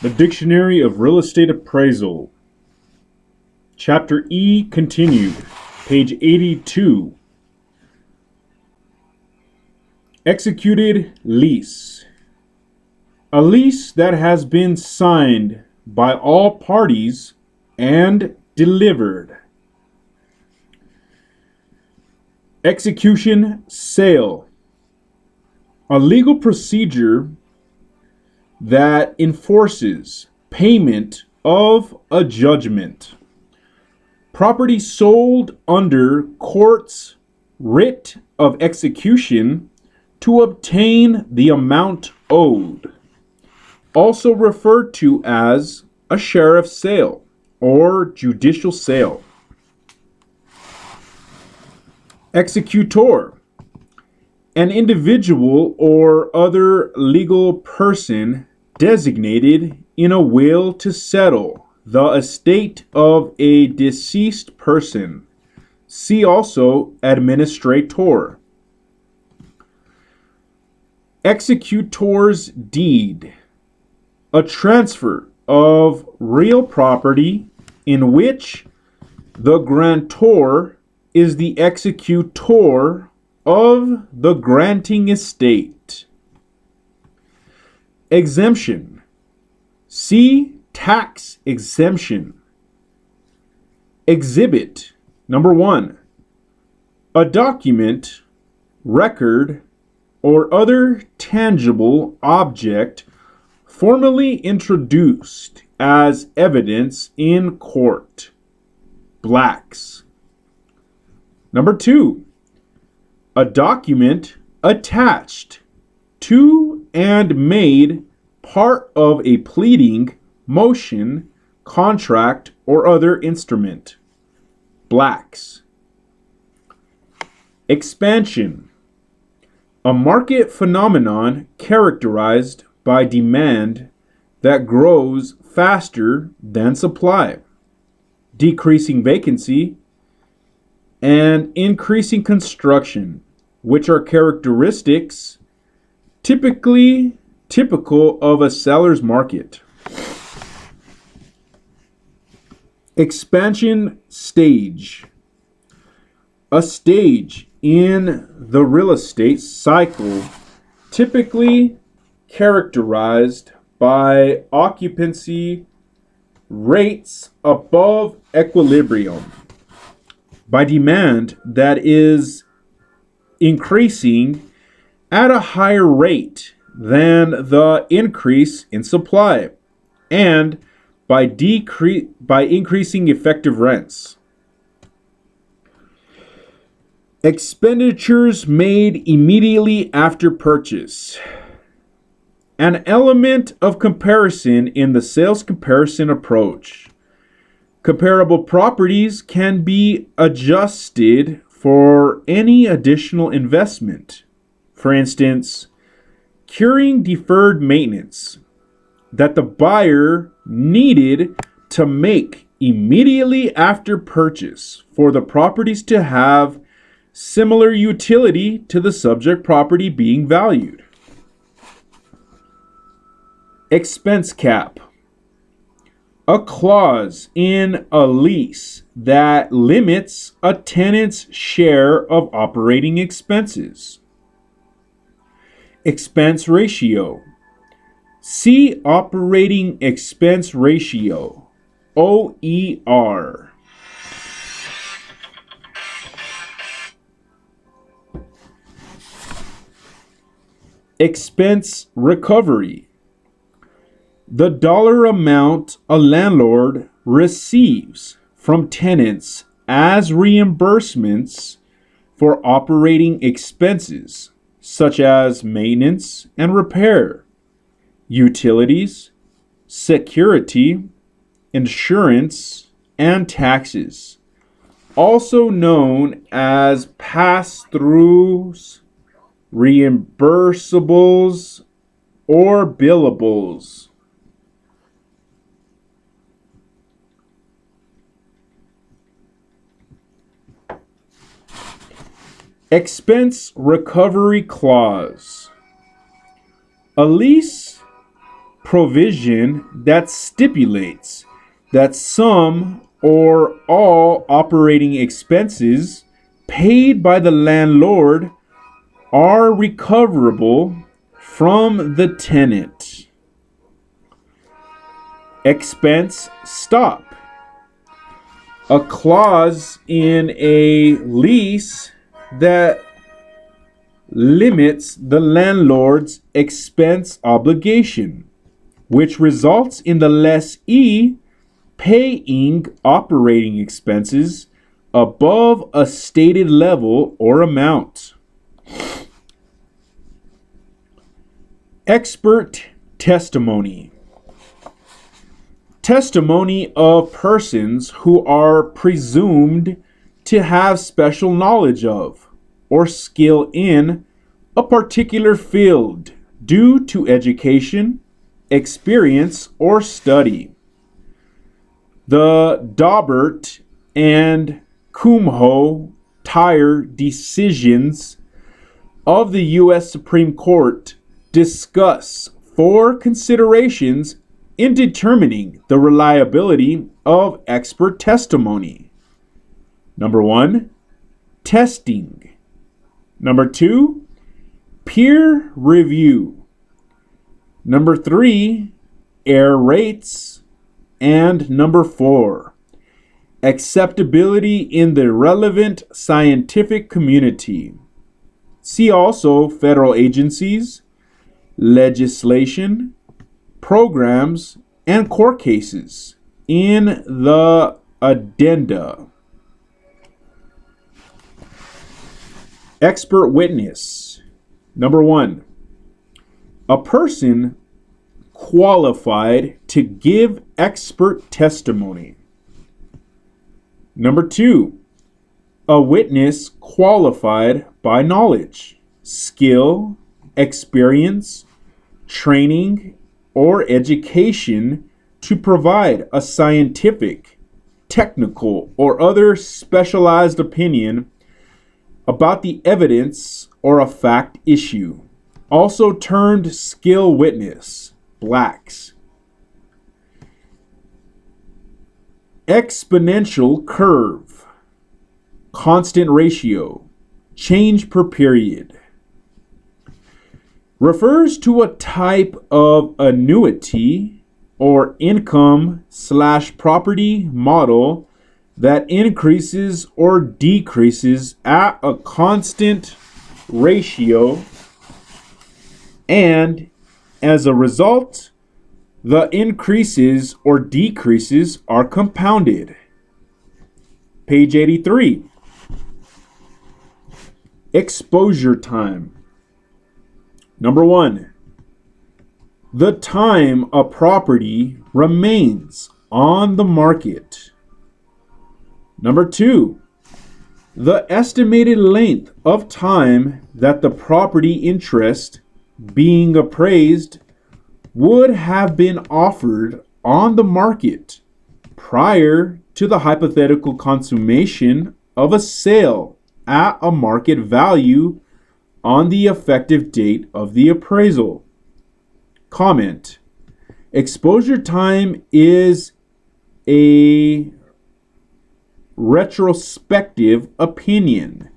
The Dictionary of Real Estate Appraisal. Chapter E continued. Page 82. Executed lease. A lease that has been signed by all parties and delivered. Execution sale. A legal procedure that enforces payment of a judgment. Property sold under court's writ of execution to obtain the amount owed. Also referred to as a sheriff's sale or judicial sale. Executor. An individual or other legal person designated in a will to settle the estate of a deceased person. See also administrator. Executor's deed. A transfer of real property in which the grantor is the executor of the granting estate. Exemption. See tax exemption. Exhibit. Number 1. A document, record, or other tangible object formally introduced as evidence in court. Blacks. Number 2. A document attached to and made part of a pleading, motion, contract, or other instrument. Blacks. Expansion. A market phenomenon characterized by demand that grows faster than supply, decreasing vacancy, and increasing construction, which are characteristics typical of a seller's market. Expansion stage. A stage in the real estate cycle typically characterized by occupancy rates above equilibrium, by demand that is increasing at a higher rate than the increase in supply, and by increasing effective rents. Expenditures made immediately after purchase. An element of comparison in the sales comparison approach. Comparable properties can be adjusted for any additional investment. For instance, curing deferred maintenance that the buyer needed to make immediately after purchase for the properties to have similar utility to the subject property being valued. Expense cap. A clause in a lease that limits a tenant's share of operating expenses. Expense ratio. See operating expense ratio, OER. Expense recovery. The dollar amount a landlord receives from tenants as reimbursements for operating expenses such as maintenance and repair, utilities, security, insurance, and taxes, also known as pass-throughs, reimbursables, or billables. Expense recovery clause. A lease provision that stipulates that some or all operating expenses paid by the landlord are recoverable from the tenant. Expense stop. A clause in a lease that limits the landlord's expense obligation, which results in the lessee paying operating expenses above a stated level or amount. Expert testimony. Testimony of persons who are presumed to have special knowledge of or skill in a particular field due to education, experience, or study. The Daubert and Kumho Tire decisions of the U.S. Supreme Court discuss 4 considerations in determining the reliability of expert testimony. Number 1, testing. Number 2, peer review. Number 3, error rates. And number 4, acceptability in the relevant scientific community. See also federal agencies, legislation, programs, and court cases in the addenda. Expert witness. Number 1, a person qualified to give expert testimony. Number 2, a witness qualified by knowledge, skill, experience, training, or education to provide a scientific, technical, or other specialized opinion about the evidence or a fact issue, also termed skill witness, blacks. Exponential curve, constant ratio, change per period. Refers to a type of annuity or income/property model that increases or decreases at a constant ratio, and as a result, the increases or decreases are compounded. Page 83. Exposure time. Number 1, the time a property remains on the market. Number 2, the estimated length of time that the property interest being appraised would have been offered on the market prior to the hypothetical consummation of a sale at a market value on the effective date of the appraisal. Comment. Exposure time is a retrospective opinion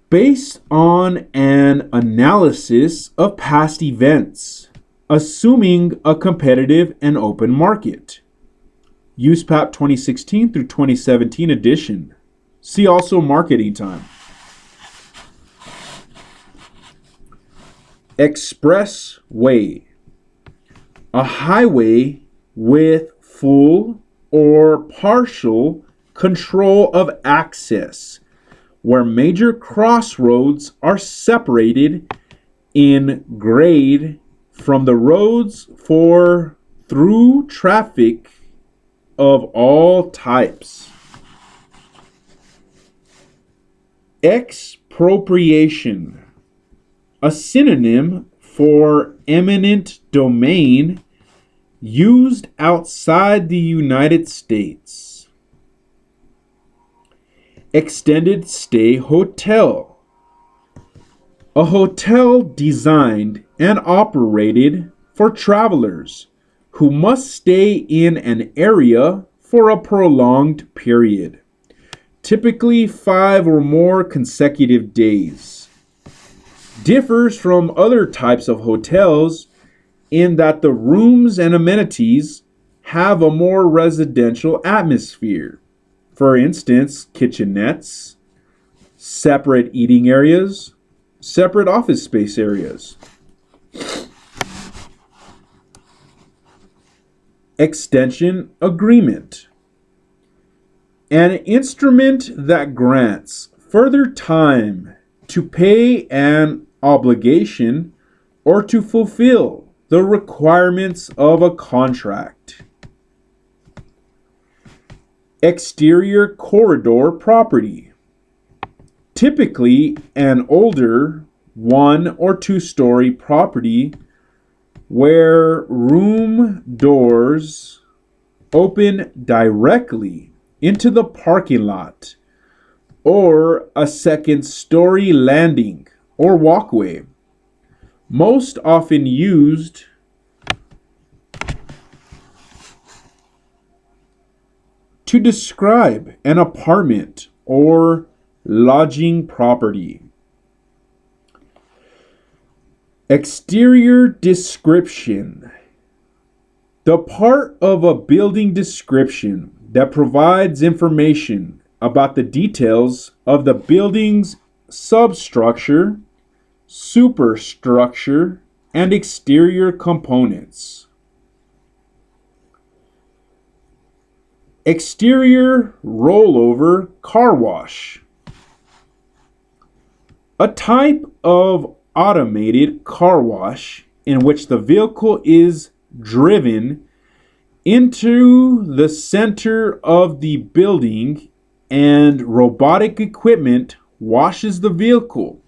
based on an analysis of past events, assuming a competitive and open market. USPAP 2016 through 2017 edition. See also marketing time. Expressway. A highway with full or partial control of access, where major crossroads are separated in grade from the roads for through traffic of all types. Expropriation. A synonym for eminent domain used outside the United States. Extended stay hotel. A hotel designed and operated for travelers who must stay in an area for a prolonged period, typically 5 or more consecutive days. Differs from other types of hotels in that the rooms and amenities have a more residential atmosphere. For instance, kitchenettes, separate eating areas, separate office space areas. Extension agreement. An instrument that grants further time to pay an obligation or to fulfill the requirements of a contract. Exterior corridor property. Typically an older 1 or 2-story property where room doors open directly into the parking lot, or a 2nd-story landing or walkway, most often used to describe an apartment or lodging property. Exterior description. The part of a building description that provides information about the details of the building's substructure, superstructure, and exterior components. Exterior rollover car wash. A type of automated car wash in which the vehicle is driven into the center of the building and robotic equipment washes the vehicle.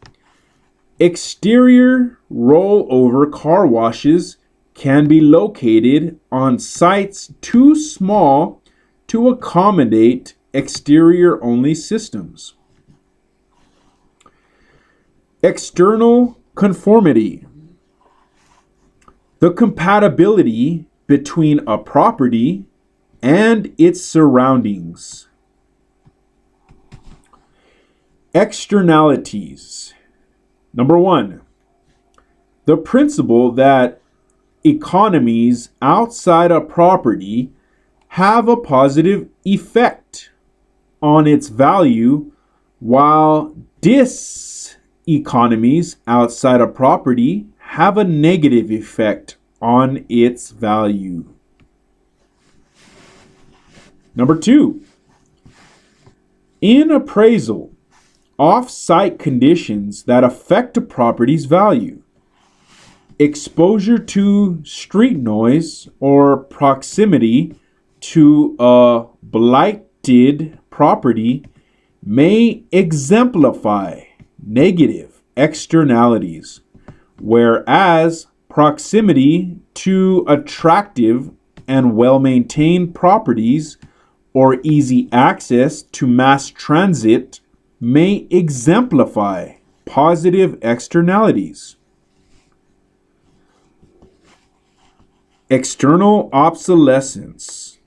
Exterior rollover car washes can be located on sites too small to accommodate exterior-only systems. External conformity. The compatibility between a property and its surroundings. Externalities. Number 1, the principle that economies outside a property have a positive effect on its value, while diseconomies outside a property have a negative effect on its value. Number 2, in appraisal, off-site conditions that affect a property's value. Exposure to street noise or proximity to a blighted property may exemplify negative externalities, whereas proximity to attractive and well-maintained properties or easy access to mass transit may exemplify positive externalities. External obsolescence.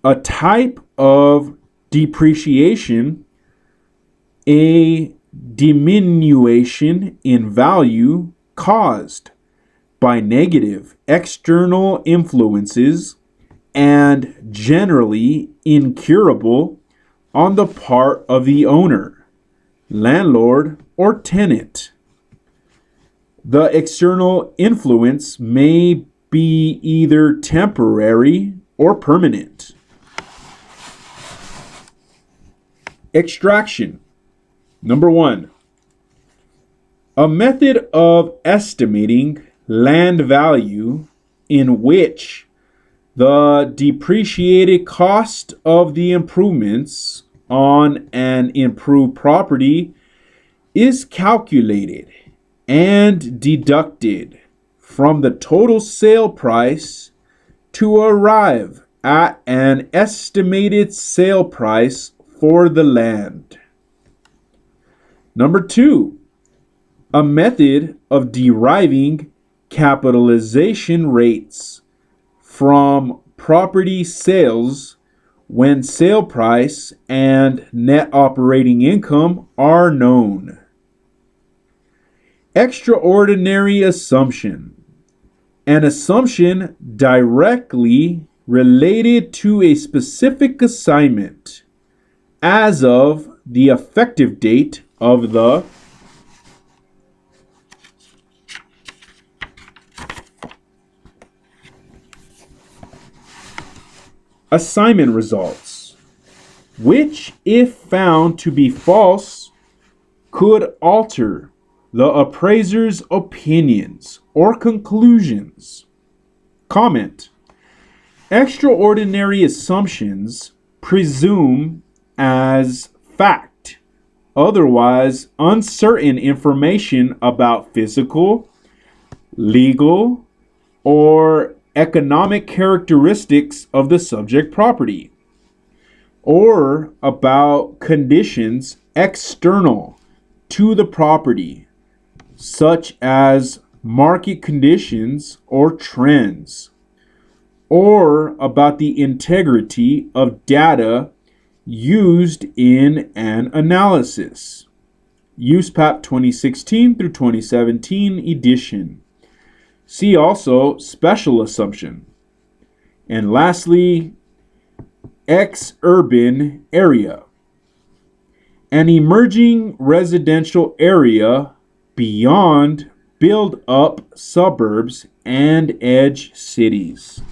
A type of depreciation, a diminution in value caused by negative external influences and generally incurable on the part of the owner, landlord, or tenant. The external influence may be either temporary or permanent. Extraction. Number 1, a method of estimating land value in which the depreciated cost of the improvements on an improved property is calculated and deducted from the total sale price to arrive at an estimated sale price for the land. Number 2, a method of deriving capitalization rates from property sales when sale price and net operating income are known. Extraordinary assumption. An assumption directly related to a specific assignment as of the effective date of the assignment results, which, if found to be false, could alter the appraiser's opinions or conclusions. Comment. Extraordinary assumptions presume as fact otherwise uncertain information about physical, legal, or economic characteristics of the subject property, or about conditions external to the property, such as market conditions or trends, or about the integrity of data used in an analysis. USPAP 2016 through 2017 edition. See also special assumption. And lastly, ex-urban area. An emerging residential area beyond build-up suburbs and edge cities.